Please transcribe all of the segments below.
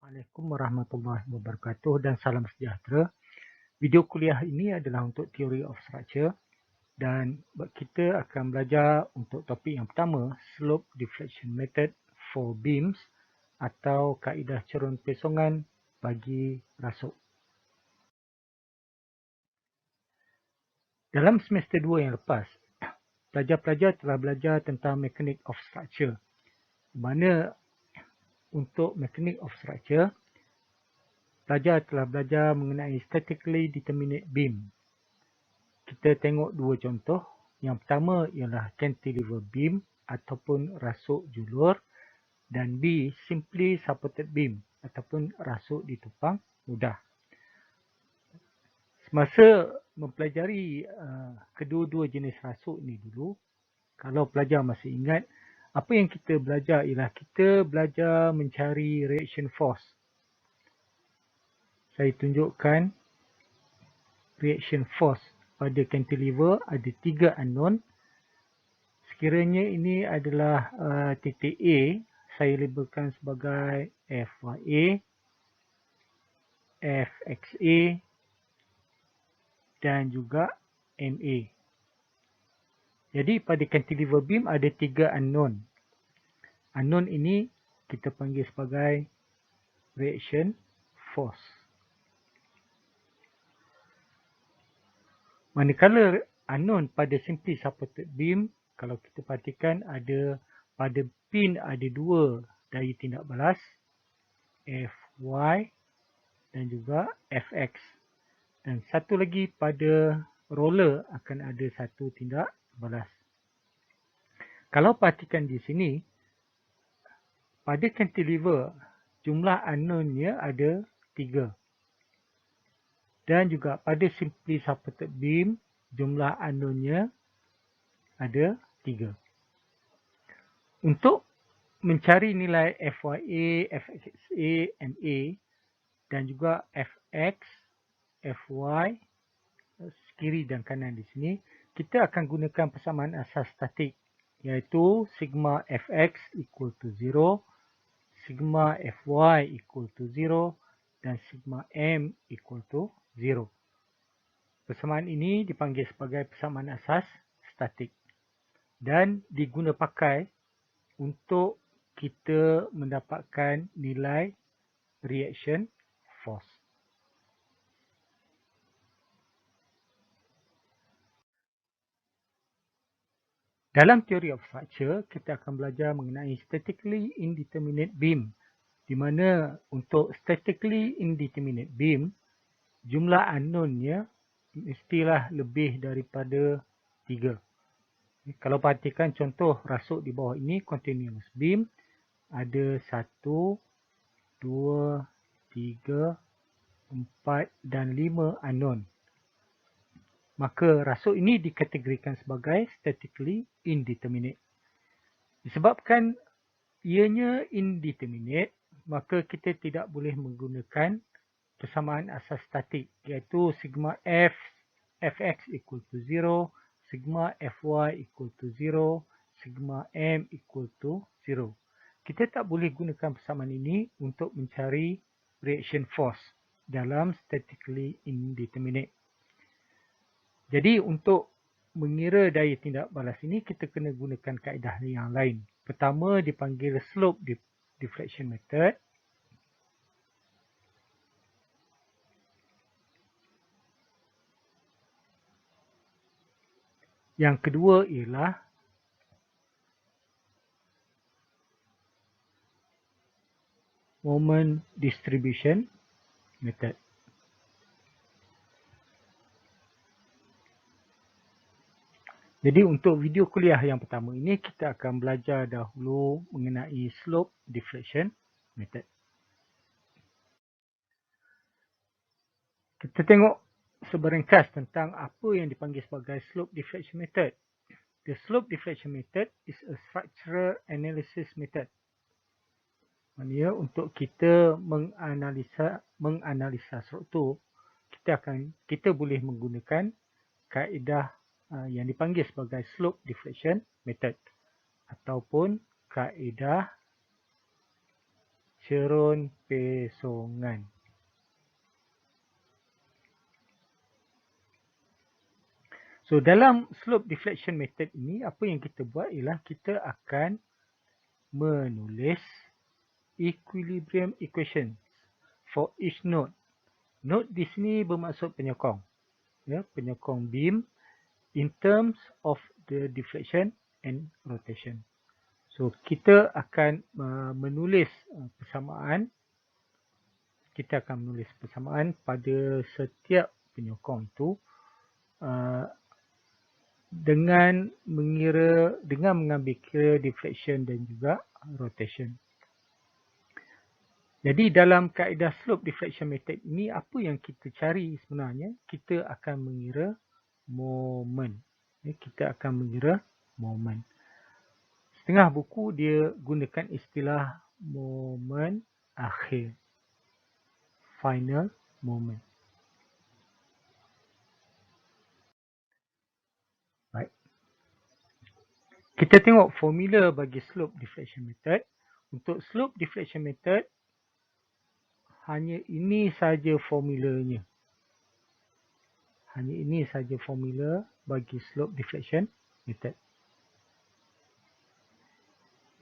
Assalamualaikum warahmatullahi wabarakatuh dan salam sejahtera. Video kuliah ini adalah untuk Theory of Structure dan kita akan belajar untuk topik yang pertama, Slope Deflection Method for Beams atau kaedah cerun pesongan bagi rasuk. Dalam semester 2 yang lepas, pelajar-pelajar telah belajar tentang Mechanics of Structure. Di mana untuk Mechanics of Structure, pelajar telah belajar mengenai statically determinate beam. Kita tengok dua contoh. Yang pertama ialah cantilever beam ataupun rasuk julur dan B, simply supported beam ataupun rasuk ditupang mudah. Semasa mempelajari kedua-dua jenis rasuk ni dulu, kalau pelajar masih ingat, apa yang kita belajar ialah kita belajar mencari reaction force. Saya tunjukkan reaction force pada cantilever ada 3 unknown. Sekiranya ini adalah titik A, saya labelkan sebagai FYA, FXA dan juga MA. Jadi pada cantilever beam ada 3 unknown. Unknown ini kita panggil sebagai reaction force. Manakala unknown pada simply supported beam, kalau kita perhatikan ada pada pin ada 2 daya tindak balas, FY dan juga FX. Dan satu lagi pada roller akan ada satu tindak balas. Kalau perhatikan di sini, pada cantilever jumlah unknown-nya ada 3. Dan juga pada simply supported beam jumlah unknown-nya ada 3. Untuk mencari nilai FYA, FXA, MA dan juga FX, FY, kiri dan kanan di sini, kita akan gunakan persamaan asas statik iaitu sigma Fx equal to 0, sigma Fy equal to 0 dan sigma M equal to 0. Persamaan ini dipanggil sebagai persamaan asas statik dan diguna pakai untuk kita mendapatkan nilai reaction force. Dalam Theory of Structure, kita akan belajar mengenai statically indeterminate beam, di mana untuk statically indeterminate beam, jumlah unknown-nya mestilah lebih daripada 3. Kalau perhatikan contoh rasuk di bawah ini, continuous beam, ada 1, 2, 3, 4 dan 5 unknown. Maka rasuk ini dikategorikan sebagai statically indeterminate. Disebabkan ianya indeterminate, maka kita tidak boleh menggunakan persamaan asas statik iaitu sigma Fx equal to 0, sigma Fy equal to 0, sigma M equal to 0. Kita tak boleh gunakan persamaan ini untuk mencari reaction force dalam statically indeterminate. Jadi untuk mengira daya tindak balas ini, kita kena gunakan kaedah yang lain. Pertama dipanggil slope deflection method. Yang kedua ialah moment distribution method. Jadi untuk video kuliah yang pertama ini, kita akan belajar dahulu mengenai slope deflection method. Kita tengok seberingkas tentang apa yang dipanggil sebagai slope deflection method. The slope deflection method is a structural analysis method. Maksudnya untuk kita menganalisa struktur, kita boleh menggunakan kaedah yang dipanggil sebagai slope deflection method ataupun kaedah cerun pesongan. So dalam slope deflection method ini, apa yang kita buat ialah kita akan menulis equilibrium equation for each node. Node di sini bermaksud penyokong. Ya, penyokong beam in terms of the deflection and rotation. So kita akan menulis persamaan. Kita akan menulis persamaan pada setiap penyokong itu dengan mengambil kira deflection dan juga rotation. Jadi dalam kaedah slope deflection method ini, apa yang kita cari sebenarnya, kita akan mengira moment. Kita akan mengira moment. Setengah buku dia gunakan istilah moment akhir. Final moment. Baik. Kita tengok formula bagi slope deflection method. Untuk slope deflection method, hanya ini saja formulanya. Hanya ini saja formula bagi slope deflection method.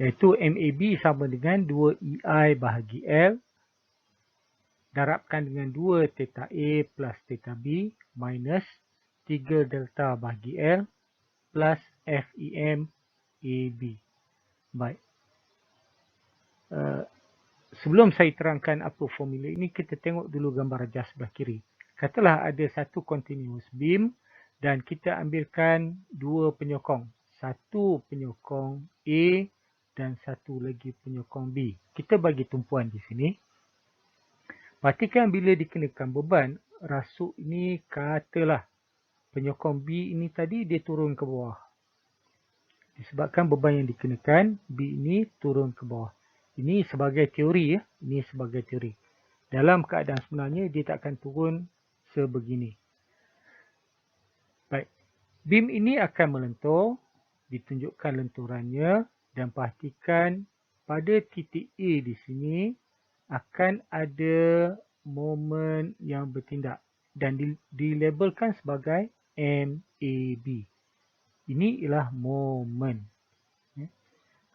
Iaitu MAB sama dengan 2EI bahagi L darabkan dengan 2 theta A plus theta B minus 3 delta bahagi L plus FEM AB. Baik. Sebelum saya terangkan apa formula ini, kita tengok dulu gambar rajah sebelah kiri. Katalah ada satu continuous beam dan kita ambilkan dua penyokong. Satu penyokong A dan satu lagi penyokong B. Kita bagi tumpuan di sini. Perhatikan bila dikenakan beban, rasuk ini katalah penyokong B ini tadi dia turun ke bawah. Disebabkan beban yang dikenakan, B ini turun ke bawah. Ini sebagai teori ya. Ini sebagai teori. Dalam keadaan sebenarnya dia tak akan turun sebegini. Baik. Beam ini akan melentur. Ditunjukkan lenturannya. Dan pastikan pada titik A di sini akan ada moment yang bertindak. Dan dilabelkan sebagai MAB. Ini ialah moment.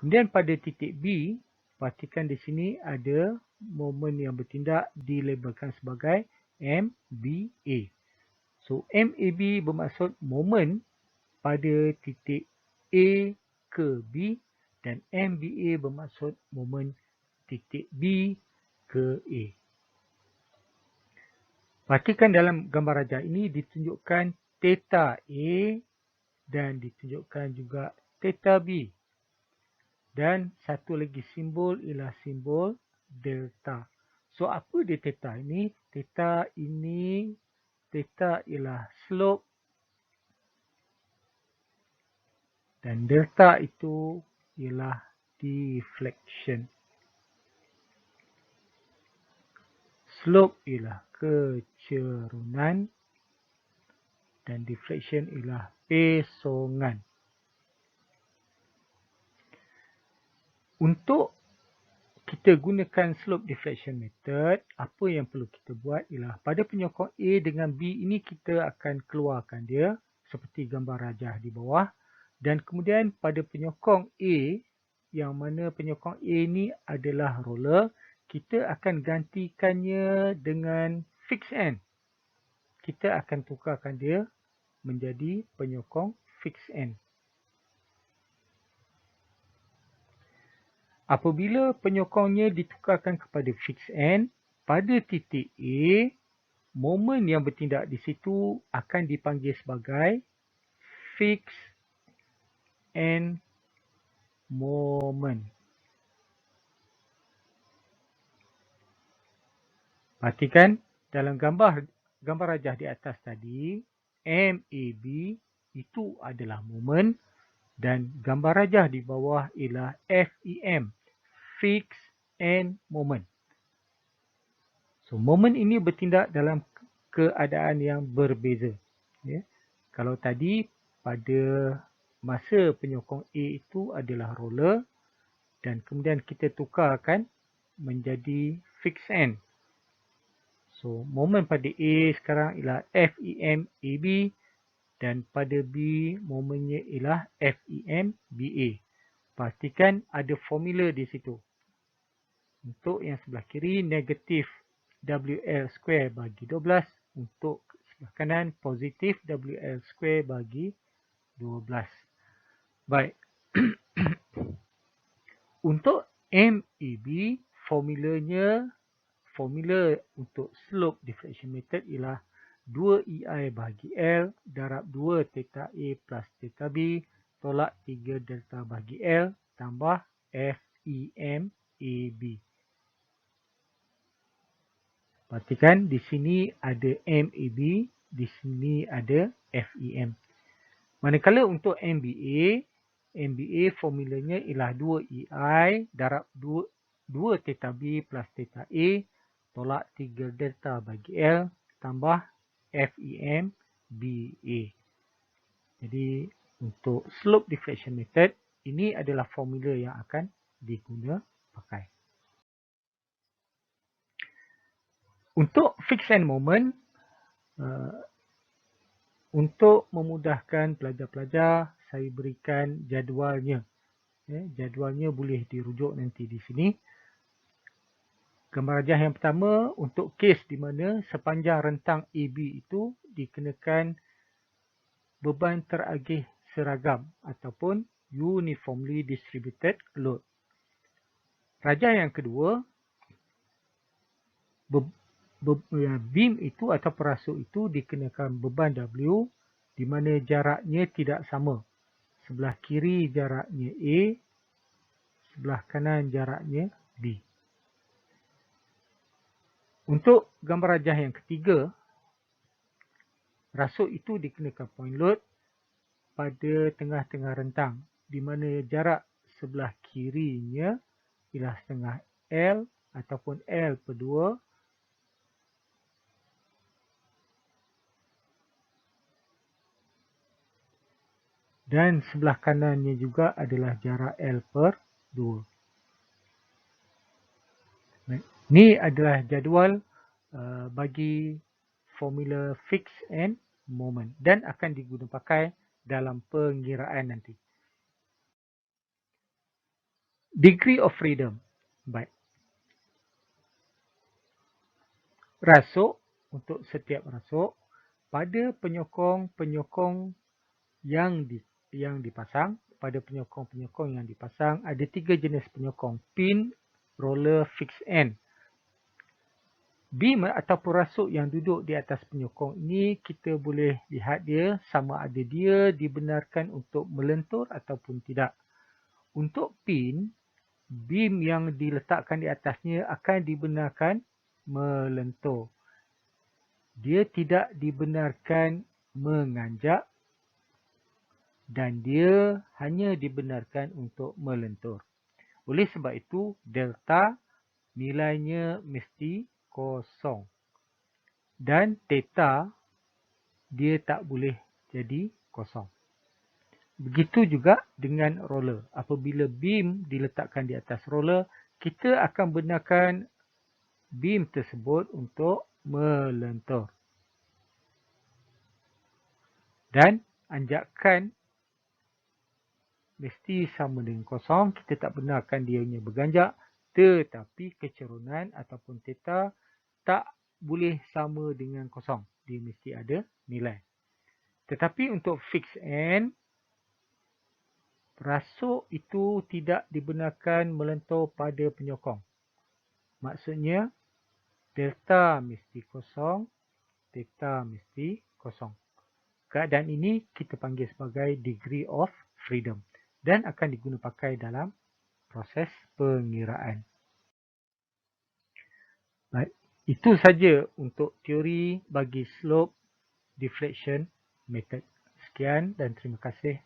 Kemudian pada titik B, pastikan di sini ada moment yang bertindak dilabelkan sebagai MBA. So MAB bermaksud moment pada titik A ke B dan MBA bermaksud moment titik B ke A. Perhatikan dalam gambar rajah ini ditunjukkan theta A dan ditunjukkan juga theta B. Dan satu lagi simbol ialah simbol delta. So apa dia theta ini? Theta ialah slope dan delta itu ialah deflection. Slope ialah kecerunan dan deflection ialah pesongan. Untuk kita gunakan slope deflection method, apa yang perlu kita buat ialah pada penyokong A dengan B ini kita akan keluarkan dia seperti gambar rajah di bawah. Dan kemudian pada penyokong A, yang mana penyokong A ini adalah roller, kita akan gantikannya dengan fixed end. Kita akan tukarkan dia menjadi penyokong fixed end. Apabila penyokongnya ditukarkan kepada fixed end, pada titik A, moment yang bertindak di situ akan dipanggil sebagai fixed end moment. Perhatikan dalam gambar rajah di atas tadi, MAB itu adalah moment dan gambar rajah di bawah ialah FEM, fixed end moment. So moment ini bertindak dalam keadaan yang berbeza. Ya. Kalau tadi pada masa penyokong A itu adalah roller dan kemudian kita tukarkan menjadi fixed end. So, moment pada A sekarang ialah FEM AB dan pada B, momennya ialah FEM BA. Pastikan ada formula di situ. Untuk yang sebelah kiri, negatif WL square bagi 12. Untuk sebelah kanan, positif WL square bagi 12. Baik. Untuk MAB, formula untuk slope deflection method ialah 2EI bagi L darab 2 theta A plus theta B tolak 3 delta bagi L tambah FEM AB. Perhatikan di sini ada MAB, di sini ada FEM. Manakala untuk MBA formulanya ialah 2EI darab 2 theta B plus theta A tolak 3 delta bagi L tambah FEM BA. Jadi untuk slope deflection method, ini adalah formula yang akan diguna pakai. Untuk fixed end moment, untuk memudahkan pelajar-pelajar, saya berikan jadualnya. Jadualnya boleh dirujuk nanti di sini. Gambar rajah yang pertama untuk kes di mana sepanjang rentang AB itu dikenakan beban teragih seragam ataupun uniformly distributed load. Rajah yang kedua, beam itu atau perasuk itu dikenakan beban W di mana jaraknya tidak sama. Sebelah kiri jaraknya A, sebelah kanan jaraknya B. Untuk gambar rajah yang ketiga, rasuk itu dikenakan point load pada tengah-tengah rentang di mana jarak sebelah kirinya ialah setengah L ataupun L per 2 dan sebelah kanannya juga adalah jarak L per 2. Ini adalah jadual bagi formula fixed end moment dan akan digunakan pakai dalam pengiraan nanti. Degree of freedom. Baik. Rasuk, untuk setiap rasuk, pada penyokong-penyokong yang dipasang, pada penyokong-penyokong yang dipasang, ada 3 jenis penyokong. Pin, roller, fixed end. Beam ataupun rasuk yang duduk di atas penyokong ini, kita boleh lihat dia sama ada dia dibenarkan untuk melentur ataupun tidak. Untuk pin, beam yang diletakkan di atasnya akan dibenarkan melentur. Dia tidak dibenarkan menganjak dan dia hanya dibenarkan untuk melentur. Oleh sebab itu, delta nilainya mesti kosong. Dan theta dia tak boleh jadi kosong. Begitu juga dengan roller. Apabila beam diletakkan di atas roller, kita akan benarkan beam tersebut untuk melentur. Dan anjakan mesti sama dengan kosong. Kita tak benarkan dia hanya berganjak. Tetapi kecerunan ataupun theta tak boleh sama dengan kosong. Dia mesti ada nilai. Tetapi untuk fixed end, rasuk itu tidak dibenarkan melentur pada penyokong. Maksudnya, delta mesti kosong, theta mesti kosong. Keadaan ini kita panggil sebagai degree of freedom dan akan digunakan pakai dalam proses pengiraan. Baik, itu saja untuk teori bagi slope deflection method. Sekian dan terima kasih.